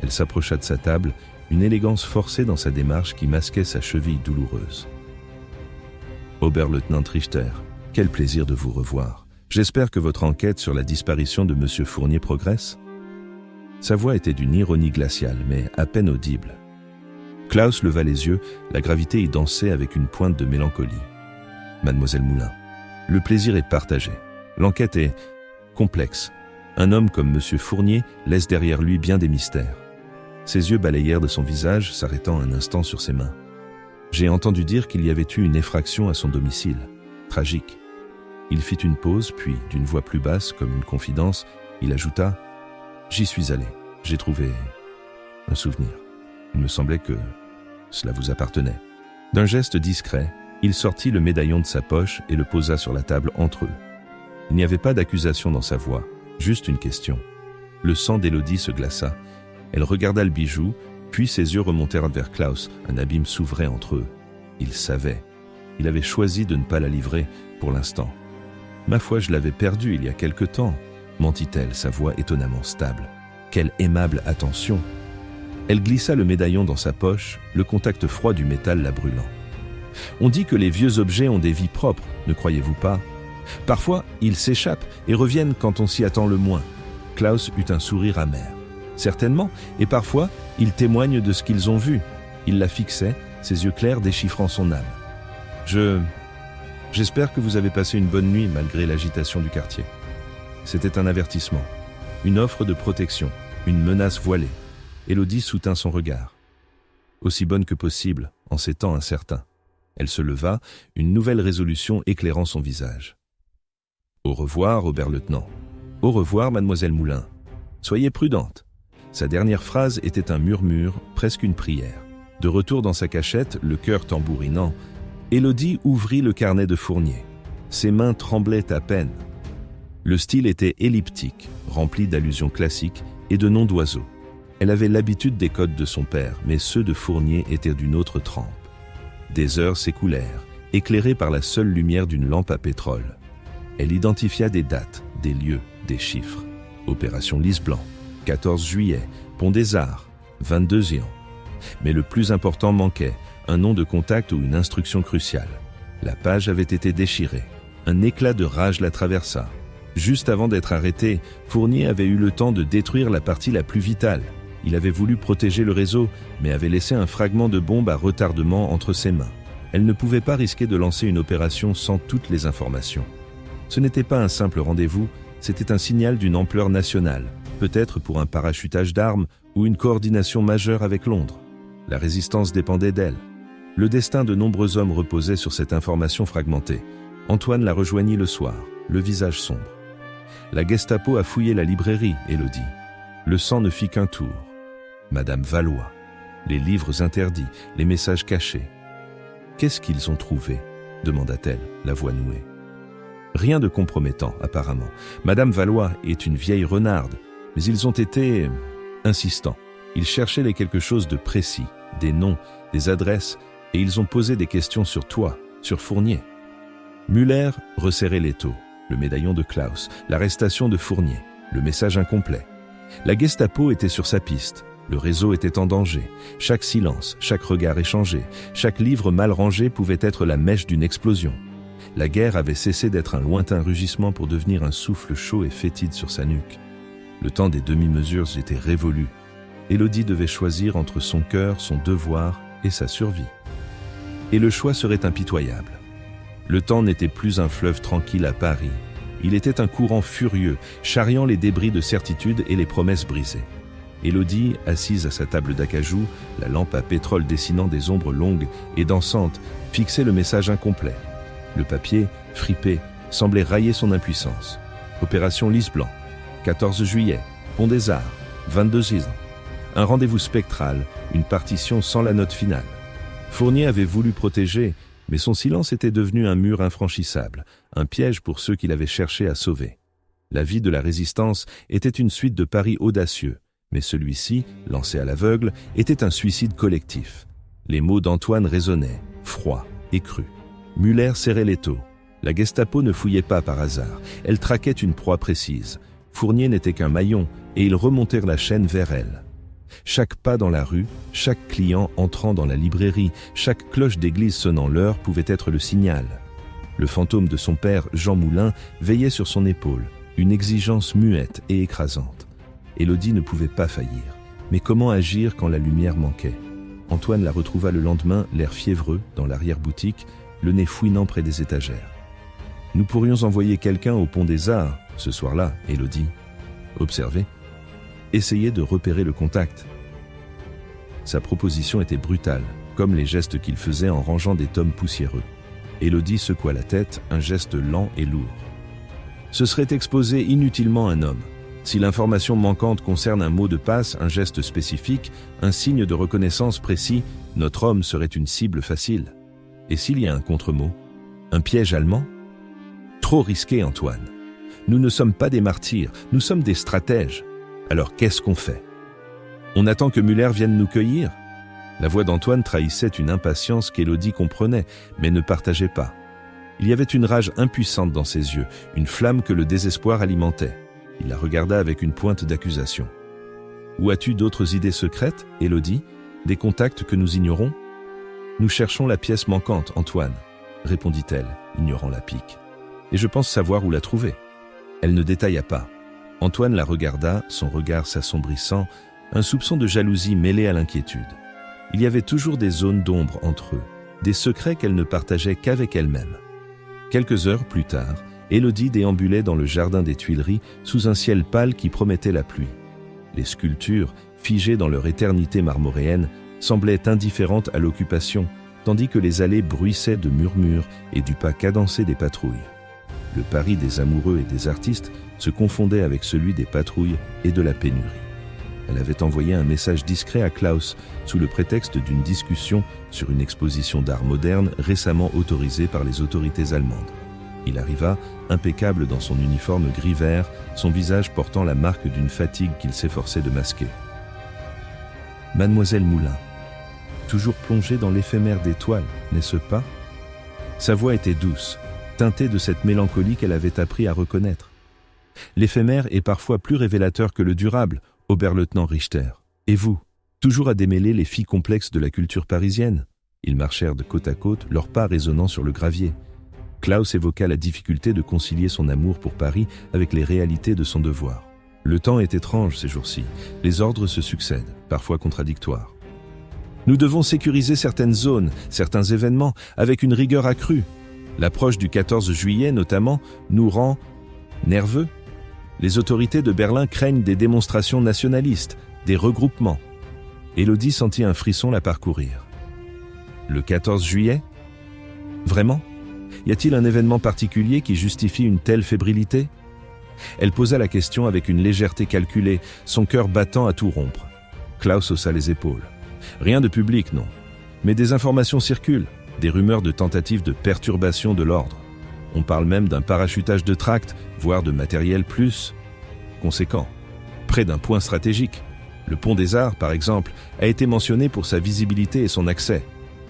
Speaker 1: Elle s'approcha de sa table, une élégance forcée dans sa démarche qui masquait sa cheville douloureuse. « Oberleutnant Richter, quel plaisir de vous revoir. J'espère que votre enquête sur la disparition de M. Fournier progresse ?» Sa voix était d'une ironie glaciale, mais à peine audible. Klaus leva les yeux, la gravité y dansait avec une pointe de mélancolie. « Mademoiselle Moulin, le plaisir est partagé. L'enquête est complexe. Un homme comme M. Fournier laisse derrière lui bien des mystères. » Ses yeux balayèrent de son visage, s'arrêtant un instant sur ses mains. « J'ai entendu dire qu'il y avait eu une effraction à son domicile. Tragique. » Il fit une pause, puis, d'une voix plus basse, comme une confidence, il ajouta « J'y suis allé. J'ai trouvé un souvenir. Il me semblait que cela vous appartenait. » D'un geste discret, il sortit le médaillon de sa poche et le posa sur la table entre eux. Il n'y avait pas d'accusation dans sa voix, juste une question. Le sang d'Élodie se glaça. Elle regarda le bijou, puis ses yeux remontèrent vers Klaus. Un abîme s'ouvrait entre eux. Il savait. Il avait choisi de ne pas la livrer, pour l'instant. « Ma foi, je l'avais perdue il y a quelque temps, » mentit-elle, sa voix étonnamment stable. Quelle aimable attention! Elle glissa le médaillon dans sa poche, le contact froid du métal la brûlant. On dit que les vieux objets ont des vies propres, ne croyez-vous pas? Parfois, ils s'échappent et reviennent quand on s'y attend le moins. Klaus eut un sourire amer. Certainement, et parfois, ils témoignent de ce qu'ils ont vu. Il la fixait, ses yeux clairs déchiffrant son âme. J'espère que vous avez passé une bonne nuit malgré l'agitation du quartier. C'était un avertissement, une offre de protection, une menace voilée. Élodie soutint son regard. Aussi bonne que possible, en ces temps incertains. Elle se leva, une nouvelle résolution éclairant son visage. « Au revoir, Oberleutnant. Au revoir, mademoiselle Moulin. Soyez prudente. » Sa dernière phrase était un murmure, presque une prière. De retour dans sa cachette, le cœur tambourinant, Élodie ouvrit le carnet de Fournier. Ses mains tremblaient à peine. Le style était elliptique, rempli d'allusions classiques et de noms d'oiseaux. Elle avait l'habitude des codes de son père, mais ceux de Fournier étaient d'une autre trempe. Des heures s'écoulèrent, éclairées par la seule lumière d'une lampe à pétrole. Elle identifia des dates, des lieux, des chiffres. Opération Lys Blanc, 14 juillet, Pont des Arts, 22 ans. Mais le plus important manquait, un nom de contact ou une instruction cruciale. La page avait été déchirée. Un éclat de rage la traversa. Juste avant d'être arrêté, Fournier avait eu le temps de détruire la partie la plus vitale. Il avait voulu protéger le réseau, mais avait laissé un fragment de bombe à retardement entre ses mains. Elle ne pouvait pas risquer de lancer une opération sans toutes les informations. Ce n'était pas un simple rendez-vous, c'était un signal d'une ampleur nationale, peut-être pour un parachutage d'armes ou une coordination majeure avec Londres. La résistance dépendait d'elle. Le destin de nombreux hommes reposait sur cette information fragmentée. Antoine la rejoignit le soir, le visage sombre. La Gestapo a fouillé la librairie, Élodie. Le sang ne fit qu'un tour. Madame Valois, les livres interdits, les messages cachés. « Qu'est-ce qu'ils ont trouvé ?» demanda-t-elle, la voix nouée. Rien de compromettant, apparemment. Madame Valois est une vieille renarde, mais ils ont été insistants. Ils cherchaient quelque chose de précis, des noms, des adresses, et ils ont posé des questions sur toi, sur Fournier. Müller resserrait l'étau, le médaillon de Klaus, l'arrestation de Fournier, le message incomplet. La Gestapo était sur sa piste, le réseau était en danger. Chaque silence, chaque regard échangé, chaque livre mal rangé pouvait être la mèche d'une explosion. La guerre avait cessé d'être un lointain rugissement pour devenir un souffle chaud et fétide sur sa nuque. Le temps des demi-mesures était révolu. Élodie devait choisir entre son cœur, son devoir et sa survie. Et le choix serait impitoyable. Le temps n'était plus un fleuve tranquille à Paris. Il était un courant furieux, charriant les débris de certitude et les promesses brisées. Élodie, assise à sa table d'acajou, la lampe à pétrole dessinant des ombres longues et dansantes, fixait le message incomplet. Le papier, fripé, semblait railler son impuissance. Opération Lys Blanc, 14 juillet, Pont des Arts, 22 ans. Un rendez-vous spectral, une partition sans la note finale. Fournier avait voulu protéger, mais son silence était devenu un mur infranchissable, un piège pour ceux qu'il avait cherché à sauver. La vie de la résistance était une suite de paris audacieux, mais celui-ci, lancé à l'aveugle, était un suicide collectif. Les mots d'Antoine résonnaient, froids et crus. Muller serrait l'étau. La Gestapo ne fouillait pas par hasard, elle traquait une proie précise. Fournier n'était qu'un maillon, et ils remontèrent la chaîne vers elle. Chaque pas dans la rue, chaque client entrant dans la librairie, chaque cloche d'église sonnant l'heure pouvait être le signal. Le fantôme de son père, Jean Moulin, veillait sur son épaule, une exigence muette et écrasante. Élodie ne pouvait pas faillir. Mais comment agir quand la lumière manquait? Antoine la retrouva le lendemain, l'air fiévreux, dans l'arrière-boutique, le nez fouinant près des étagères. « Nous pourrions envoyer quelqu'un au Pont des Arts, ce soir-là, Élodie. » Observez. Essayez de repérer le contact. Sa proposition était brutale, comme les gestes qu'il faisait en rangeant des tomes poussiéreux. Élodie secoua la tête, un geste lent et lourd. Ce serait exposer inutilement un homme. Si l'information manquante concerne un mot de passe, un geste spécifique, un signe de reconnaissance précis, notre homme serait une cible facile. Et s'il y a un contre-mot? Un piège allemand? Trop risqué, Antoine. Nous ne sommes pas des martyrs, nous sommes des stratèges. Alors qu'est-ce qu'on fait? On attend que Muller vienne nous cueillir? La voix d'Antoine trahissait une impatience qu'Élodie comprenait, mais ne partageait pas. Il y avait une rage impuissante dans ses yeux, une flamme que le désespoir alimentait. Il la regarda avec une pointe d'accusation. « Ou as-tu d'autres idées secrètes, Élodie? Des contacts que nous ignorons ?»« Nous cherchons la pièce manquante, Antoine, » répondit-elle, ignorant la pique. « Et je pense savoir où la trouver. » Elle ne détailla pas. Antoine la regarda, son regard s'assombrissant, un soupçon de jalousie mêlé à l'inquiétude. Il y avait toujours des zones d'ombre entre eux, des secrets qu'elle ne partageait qu'avec elle-même. Quelques heures plus tard, Élodie déambulait dans le jardin des Tuileries sous un ciel pâle qui promettait la pluie. Les sculptures, figées dans leur éternité marmoréenne, semblaient indifférentes à l'occupation, tandis que les allées bruissaient de murmures et du pas cadencé des patrouilles. Le pari des amoureux et des artistes se confondait avec celui des patrouilles et de la pénurie. Elle avait envoyé un message discret à Klaus sous le prétexte d'une discussion sur une exposition d'art moderne récemment autorisée par les autorités allemandes. Il arriva, impeccable dans son uniforme gris-vert, son visage portant la marque d'une fatigue qu'il s'efforçait de masquer. « Mademoiselle Moulin, toujours plongée dans l'éphémère des toiles, n'est-ce pas ?» Sa voix était douce, teintée de cette mélancolie qu'elle avait appris à reconnaître. L'éphémère est parfois plus révélateur que le durable, Oberleutnant Richter. Et vous, toujours à démêler les filles complexes de la culture parisienne? Ils marchèrent de côte à côte, leurs pas résonnant sur le gravier. Klaus évoqua la difficulté de concilier son amour pour Paris avec les réalités de son devoir. Le temps est étrange ces jours-ci. Les ordres se succèdent, parfois contradictoires. Nous devons sécuriser certaines zones, certains événements, avec une rigueur accrue. L'approche du 14 juillet, notamment, nous rend nerveux. Les autorités de Berlin craignent des démonstrations nationalistes, des regroupements. Élodie sentit un frisson la parcourir. Le 14 juillet? Vraiment? Y a-t-il un événement particulier qui justifie une telle fébrilité? Elle posa la question avec une légèreté calculée, son cœur battant à tout rompre. Klaus haussa les épaules. Rien de public, non. Mais des informations circulent, des rumeurs de tentatives de perturbation de l'ordre. On parle même d'un parachutage de tracts, voire de matériel plus conséquent, près d'un point stratégique. Le Pont des Arts, par exemple, a été mentionné pour sa visibilité et son accès.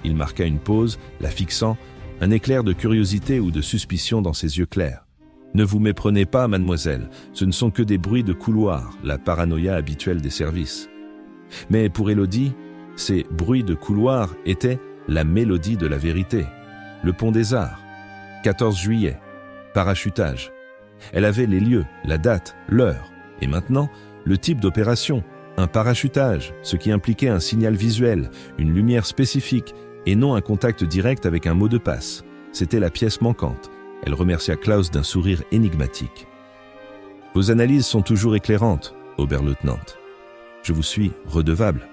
Speaker 1: Il marqua une pause, la fixant, un éclair de curiosité ou de suspicion dans ses yeux clairs. « Ne vous méprenez pas, mademoiselle, ce ne sont que des bruits de couloir, la paranoïa habituelle des services. » Mais pour Élodie, ces bruits de couloir étaient la mélodie de la vérité. Le Pont des Arts, 14 juillet, parachutage. Elle avait les lieux, la date, l'heure, et maintenant, le type d'opération, un parachutage, ce qui impliquait un signal visuel, une lumière spécifique, et non un contact direct avec un mot de passe. C'était la pièce manquante. Elle remercia Klaus d'un sourire énigmatique. « Vos analyses sont toujours éclairantes, Oberleutnant. Je vous suis redevable. »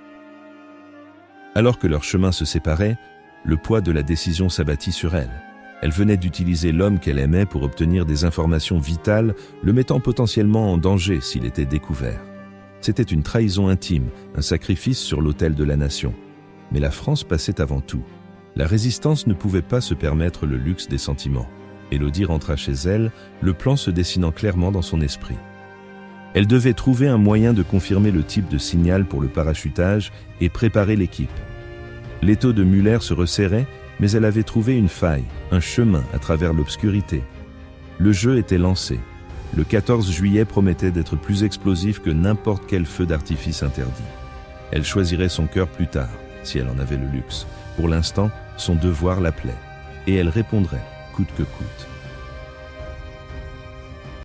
Speaker 1: Alors que leurs chemins se séparaient, le poids de la décision s'abattit sur elle. Elle venait d'utiliser l'homme qu'elle aimait pour obtenir des informations vitales, le mettant potentiellement en danger s'il était découvert. C'était une trahison intime, un sacrifice sur l'autel de la nation. Mais la France passait avant tout. La résistance ne pouvait pas se permettre le luxe des sentiments. Élodie rentra chez elle, le plan se dessinant clairement dans son esprit. Elle devait trouver un moyen de confirmer le type de signal pour le parachutage et préparer l'équipe. L'étau de Muller se resserrait, mais elle avait trouvé une faille, un chemin à travers l'obscurité. Le jeu était lancé. Le 14 juillet promettait d'être plus explosif que n'importe quel feu d'artifice interdit. Elle choisirait son cœur plus tard, si elle en avait le luxe. Pour l'instant, son devoir l'appelait. Et elle répondrait, coûte que coûte.